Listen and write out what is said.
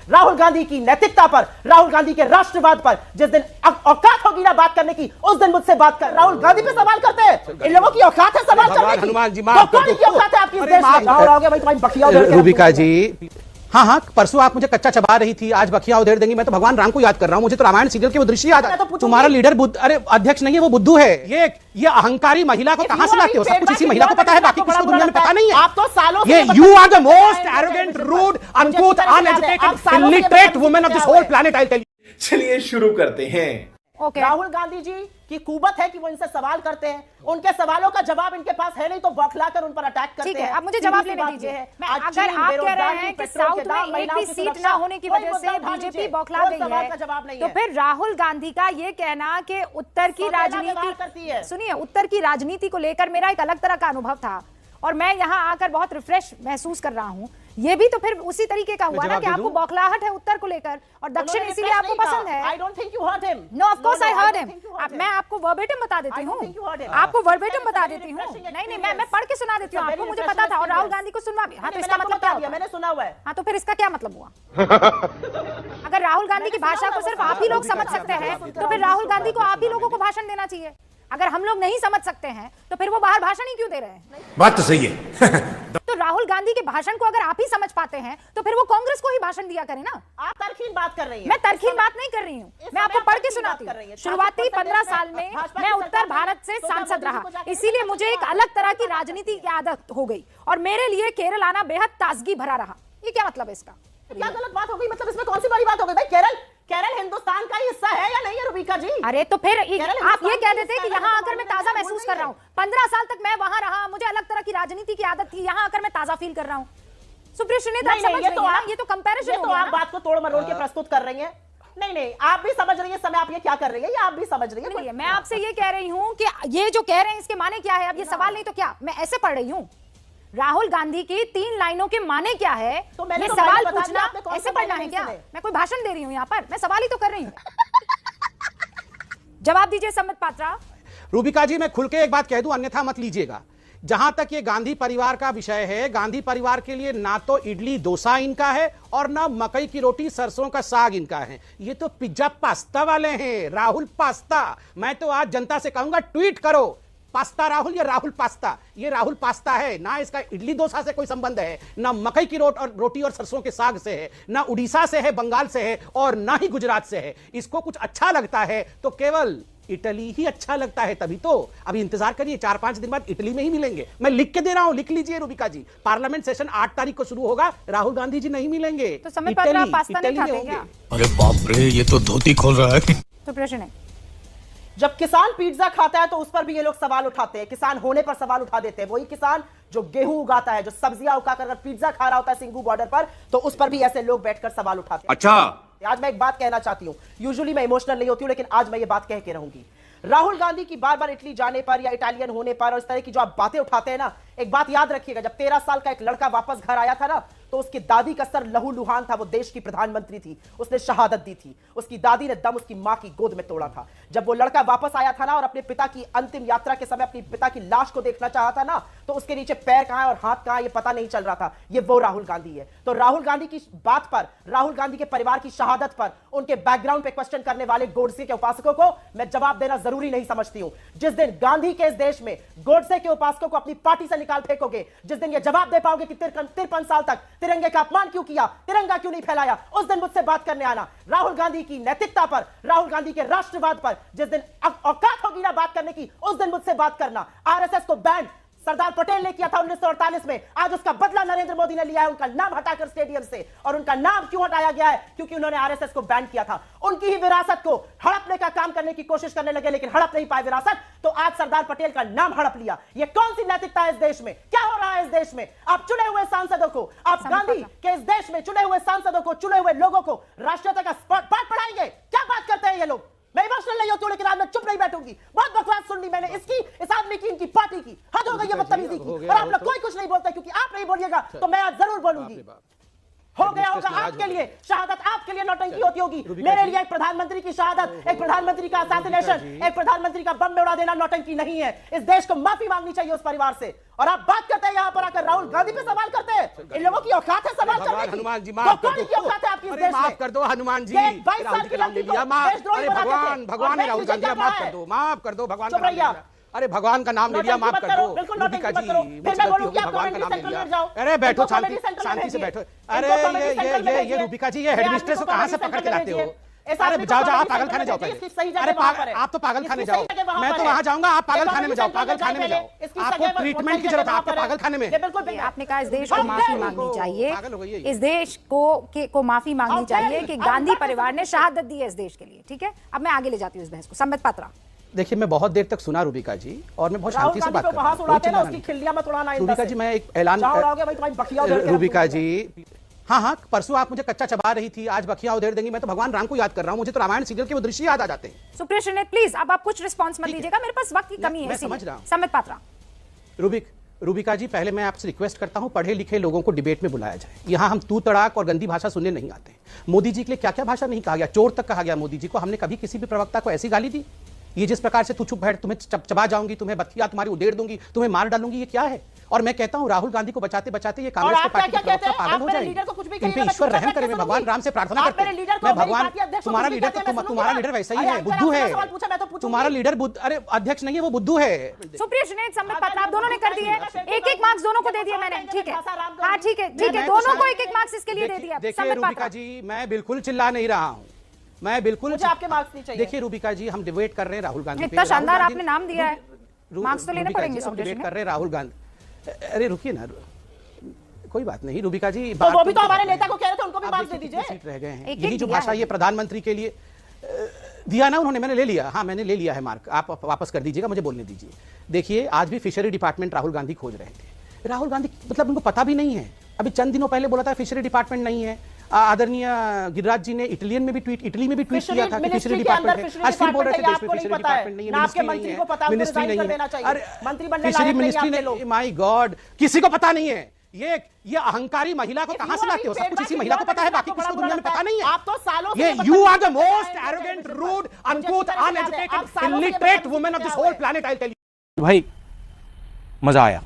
राहुल गांधी की नैतिकता पर, राहुल गांधी के राष्ट्रवाद पर जिस दिन औकात होगी ना बात करने की, उस दिन मुझसे बात कर। राहुल गांधी पे सवाल करते हैं, इन लोगों की औकात है सवाल करने की? हनुमान जी, तो कौन की औकात है आपकी इस देश में? राहुल आओगे भाई तुम्हारी बखिया उधेड़ के रूबिका जी, हाँ, परसों आप मुझे कच्चा चबा रही थी, आज बखिया उधेड़ देंगी। मैं तो भगवान राम को याद कर रहा हूं, मुझे तो रामायण सीरियल के वो दृश्य याद है। तुम्हारा लीडर अरे अध्यक्ष नहीं है, वो बुद्धू है। ये अहंकारी महिला को कहां से लाते हो? सब कुछ इसी महिला को पता है, बाकी किसी को दुनिया में पता नहीं है। आप तो सालों ये you are the most arrogant, rude, uncouth, uneducated, illiterate women of this whole planet, I tell you. चलिए शुरू करते हैं। राहुल गांधी जी की कुबत है कि वो इनसे सवाल करते हैं, उनके सवालों का जवाब इनके पास है नहीं तो बौखलाकर उन पर अटैक करते हैं। ठीक है, अब मुझे जवाब लेने दीजिए। अगर आप कह रहे हैं कि साउथ में एक भी सीट ना होने की वजह से बीजेपी बौखला गई है, तो फिर राहुल गांधी का ये कहना कि उत्तर की राजनीति, सुनिए, उत्तर की राजनीति को लेकर मेरा एक अलग तरह का अनुभव था और मैं यहाँ आकर बहुत रिफ्रेश महसूस कर रहा हूँ। ये भी तो फिर उसी तरीके का हुआ ना कि आपको बौखलाहट है उत्तर को लेकर और दक्षिण इसीलिए आपको पसंद है। I don't think you heard him. No, of course I heard him. मैं आपको वर्बेटिम बता देती हूँ, आपको वर्बेटिम बता देती हूँ। नहीं, मैं पढ़ के सुना देती हूँ आपको, मुझे पता था। और राहुल गांधी को सुनवा भी। हाँ, तो इसका मतलब क्या हुआ? मैंने सुना हुआ है। हाँ, तो फिर इसका क्या मतलब हुआ? अगर राहुल गांधी की भाषा को सिर्फ आप ही लोग समझ सकते हैं तो फिर राहुल गांधी को आप ही लोगों को भाषण देना चाहिए। अगर हम लोग नहीं समझ सकते हैं तो फिर वो बाहर भाषण ही क्यों दे रहे हैं? बात तो सही है। तो राहुल गांधी के भाषण को अगर आप ही समझ पाते हैं तो फिर वो कांग्रेस को ही भाषण दिया करे ना। आप तरकीन बात कर रही हैं। मैं तरकीन बात नहीं कर रही हूँ, मैं आपको पढ़ के सुनाती हूँ। शुरुआती 15 साल में मैं उत्तर भारत से सांसद रहा, इसीलिए मुझे एक अलग तरह की राजनीति की आदत हो गई और मेरे लिए केरल आना बेहद ताजगी भरा रहा। ये क्या मतलब है इसका? क्या गलत बात हो गई? मतलब इसमें कौन सी बड़ी बात हो गई भाई? केरल हिंदुस्तान का हिस्सा है या नहीं है रूबिका जी? अरे तो फिर आप ये कह देते कि यहाँ आकर मैं ताजा महसूस कर रहा हूँ। 15 साल तक मैं वहां रहा, मुझे अलग तरह की राजनीति की आदत थी, यहाँ आकर मैं ताजा फील कर रहा हूँ। सुप्रिया श्रीनेत, आप समझ रही हैं ना? ये तो कंपैरिजन हो गया। आप बात को तोड़ मरोड़ के प्रस्तुत कर रही हैं। नहीं, आप भी समझ रही है समय आप ये क्या कर रही है, ये आप भी समझ रही है। मैं आपसे ये कह रही हूँ कि ये जो कह रहे हैं इसके माने क्या है? अब ये सवाल नहीं तो क्या, मैं ऐसे पढ़ रही हूँ। राहुल गांधी की 3 लाइनों के माने क्या है? तो ये सवाल पूछना ऐसे पढ़ना है क्या? मैं कोई भाषण दे रही हूँ यहाँ पर? मैं सवाल ही तो कर रही हूँ। जवाब दीजिए सम्मत पात्रा। रूबिका जी, मैं खुल के एक बात कह दूं, अन्यथा मत लीजिएगा। जहां तक ये गांधी परिवार का विषय है, गांधी परिवार के लिए ना तो इडली डोसा इनका है और ना मकई की रोटी सरसों का साग इनका है। ये तो पिज्जा पास्ता वाले हैं, राहुल पास्ता। मैं तो आज जनता से कहूंगा, ट्वीट करो पास्ता राहुल या राहुल पास्ता। ये राहुल पास्ता है ना, इसका इडली डोसा से कोई संबंध है ना, मकई की रोटी और सरसों के साग से है, ना उड़ीसा से है, बंगाल से है और ना ही गुजरात से है। इसको कुछ अच्छा लगता है तो केवल इटली ही अच्छा लगता है, तभी तो। अभी इंतजार करिए, 4-5 दिन बाद इटली में ही मिलेंगे। मैं लिख के दे रहा हूं, लिख लीजिए रूबिका जी। पार्लियामेंट सेशन 8 तारीख को शुरू होगा, राहुल गांधी जी नहीं मिलेंगे। तो समय पर आप पास्ता नहीं खाते क्या? अरे बाप रे, ये तो धोती खोल रहा है। तो प्रश्न है, जब किसान पिज्जा खाता है तो उस पर भी ये लोग सवाल उठाते हैं, किसान होने पर सवाल उठा देते हैं। वही किसान जो गेहूं उगाता है, जो सब्जियां उगाकर अगर पिज्जा खा रहा होता है सिंगू बॉर्डर पर, तो उस पर भी ऐसे लोग बैठकर सवाल उठाते हैं। अच्छा, आज मैं एक बात कहना चाहती हूं, यूजुअली मैं इमोशनल नहीं होती हूं, लेकिन आज मैं ये बात कह के रहूंगी। राहुल गांधी की बार बार इटली जाने पर या इटालियन होने पर और इस तरह की जो आप बातें उठाते हैं ना, एक बात याद रखिएगा, जब 13 साल का एक लड़का वापस घर आया था ना, तो उसकी दादी का सर लहू लुहान था। वो देश की प्रधानमंत्री थी, उसने शहादत दी थी। उसकी दादी ने दम उसकी मां की गोद में तोड़ा था। जब वो लड़का वापस आया था ना और अपने पिता की अंतिम यात्रा के समय अपने पिता की लाश को देखना चाहा था ना, तो उसके नीचे पैर कहां है और हाथ कहां है ये पता नहीं चल रहा था। ये वो राहुल गांधी है। तो राहुल गांधी की बात पर, राहुल गांधी के परिवार की शहादत पर, उनके बैकग्राउंड पे क्वेश्चन करने वाले गोडसे के उपासकों को मैं जवाब देना जरूरी नहीं समझती हूं। जिस दिन गांधी के इस देश में गोडसे के उपासकों को अपनी पार्टी से निकाल फेंकोगे, जिस दिन ये जवाब दे पाओगे कि 53 साल तक तिरंगे का अपमान क्यों किया, तिरंगा क्यों नहीं फैलाया, उस दिन मुझसे बात करने आना। राहुल गांधी की नैतिकता पर, राहुल गांधी के राष्ट्रवाद पर जिस दिन औकात होगी ना बात करने की, उस दिन मुझसे बात करना। आरएसएस को बैन सरदार पटेल ने किया था 1948 में, आज उसका बदला नरेंद्र मोदी ने लिया है उनका नाम हटाकर स्टेडियम से। और उनका नाम क्यों हटाया गया है? क्योंकि उन्होंने आरएसएस को बैन किया था। उनकी ही विरासत को हड़पने का काम करने की कोशिश करने लगे, लेकिन हड़प नहीं पाए विरासत, तो आज सरदार पटेल का नाम हड़प लिया। ये कौन सी नैतिकता है इस देश में? क्या हो रहा है इस देश में? आप चुने हुए सांसदों को, आप गांधी के इस देश में चुने हुए सांसदों को, चुने हुए लोगों को राष्ट्रीयता का पाठ पढ़ाएंगे? क्या बात करते हैं ये लोग? मैं इमोशनल नहीं होती हूं, लेकिन आज मैं चुप नहीं बैठूंगी। बहुत बकवास सुन ली मैंने इसकी, इस आदमी की, इनकी पार्टी की। हद हो गई है बदतमीजी की। और आप लोग कोई कुछ नहीं बोलते, क्योंकि आप नहीं बोलिएगा तो मैं आज जरूर बोलूंगी। हो गया होगा आपके लिए शहादत, आपके लिए नौटंकी होती होगी। मेरे लिए एक प्रधानमंत्री की शहादत, एक प्रधानमंत्री का असैसिनेशन, एक प्रधानमंत्री का बम में उड़ा देना नौटंकी नहीं है। इस देश को माफी मांगनी चाहिए उस परिवार से। और आप बात करते हैं यहाँ पर आकर राहुल गांधी पे सवाल करते हैं। इन लोगों की औकात है सवाल करने की? हनुमान जी, तो कौन की औकात है आपकी इस देश माफ कर दो हनुमान जी, ये 22 राहुल साल जी की का नाम ले लड़की को लिया, माफ, देशद्रोही अरे बनाते थे। भगवान, भगवान है और राहुल देश गांधी, तुझे माफ क्या कर दो, माफ कर दो, भगवान का चुप नाम ले रहिए लिया। अरे भगवान का नाम ले लिया, माफ कर दो, रूबिका जी, मुझसे गलती हो गई, भगवान का नाम ले लिया। अरे बैठो, शांति शांति से बैठो। अरे ये रूबिका जी, ये हेडमिस्ट्रेस को कहां से पकड़ के लाते हो? अरे जाओ जाओ, आप पागल खाने जाओ पहले। अरे आप तो पागल खाने जाओ, मैं तो वहां जाऊंगा, आप पागल खाने में जाओ, पागल खाने में जाओ। आपको ट्रीटमेंट की जरूरत है, आपको पागल खाने में। आपने कहा इस देश को माफी मांगनी चाहिए, इस देश को माफी मांगनी चाहिए कि गांधी परिवार ने शहादत दी है इस देश के लिए। ठीक है, अब मैं आगे ले जाती हूँ इस बहस को। संबित पात्रा, देखिए, मैं बहुत देर तक सुना रूबिका जी, और मैं बहुत शांति से बात कर रहा हूं। रूबिका जी, मैं एक ऐलान, रूबिका जी, हाँ, परसों आप मुझे कच्चा चबा रही थी, आज बखिया उधेड़ देंगी। मैं तो भगवान राम को याद कर रहा हूं, मुझे तो रामायण सीरियल के वो दृश्य याद आ जाते हैं। सुप्रिया श्रीनेत, प्लीज अब आप कुछ रिस्पांस मत दीजिएगा, मेरे पास वक्त की कमी है। मैं समझ रहा हूं। संबित पात्रा, रूबिका जी, पहले मैं आपसे रिक्वेस्ट करता हूं, पढ़े लिखे लोगों को डिबेट में बुलाया जाए। यहां हम तू तड़ाक और गंदी भाषा सुनने नहीं आते। मोदी जी के लिए क्या क्या भाषा नहीं कहा गया, चोर तक कहा गया मोदी जी को। हमने कभी किसी भी प्रवक्ता को ऐसी गाली दी? ये जिस प्रकार से तू चुप बैठ, तुम्हें चबा जाऊंगी, तुम्हें बत्तियां तुम्हारी उधेड़ दूंगी, तुम्हें मार डालूंगी, ये क्या है? और मैं कहता हूं, राहुल गांधी को बचाते बचाते ये कांग्रेस के पार्टी के प्रवक्ता पागल हो जाएंगे। इन पे ईश्वर रहम करे, मैं भगवान राम से प्रार्थना करता हूं। मैं भगवान, तुम्हारा लीडर वैसा ही है, बुद्धू है तुम्हारा लीडर। अरे अध्यक्ष नहीं है वो, बुद्धू है। सुप्रिया श्रीनेत, संबित पात्रा, आप दोनों ने कर दिए, एक मार्क्स दोनों को दे दिया मैंने। ठीक है, हाँ ठीक है, दोनों को एक मार्क्स इसके लिए दे दिया। देखिए रूबिका जी, मैं बिल्कुल चिल्ला नहीं रहा हूं, मैं बिल्कुल, मुझे आपके मार्क्स नहीं चाहिए। देखिए रूबिका जी, हम डिबेट कर रहे हैं राहुल गांधी, इतना शानदार आपने नाम दिया है, मार्क्स तो लेने पड़ेंगे। हम डिबेट कर रहे हैं राहुल गांधी। अरे रुकिए ना, कोई बात नहीं रूबिका जी, तो वो भी तो हमारे नेता को कह रहे थे, उनको भी मार्क्स दे दीजिए। सीट रह गए हैं, यही जो भाषा ये प्रधानमंत्री के लिए दिया ना उन्होंने, मैंने ले लिया। हाँ, मैंने ले लिया है मार्क, आप वापस कर दीजिएगा, मुझे बोलने दीजिए। देखिए, आज भी फिशरी डिपार्टमेंट राहुल गांधी खोज रहे थे। राहुल गांधी मतलब उनको पता भी नहीं है। अभी चंद दिनों पहले बोला था फिशरी डिपार्टमेंट नहीं है। आदरणीय गिरिराज जी ने इटली में भी ट्वीट किया था कि फिशरी डिपार्टमेंट है। आज फिर बोल रहे थे देश में फिशरी डिपार्टमेंट नहीं है, मिनिस्ट्री नहीं है। फिशरी मिनिस्ट्री ने, माय गॉड, किसी को पता नहीं है। ये अहंकारी महिला को कहां से लाते हो? सब कुछ इसी महिला को पता है, बाकी किसी को दुनिया में पता नहीं है। आप तो सालों ये you are the most arrogant, rude, uncouth, uneducated, illiterate woman of this whole planet. I tell you भाई, मजा आया।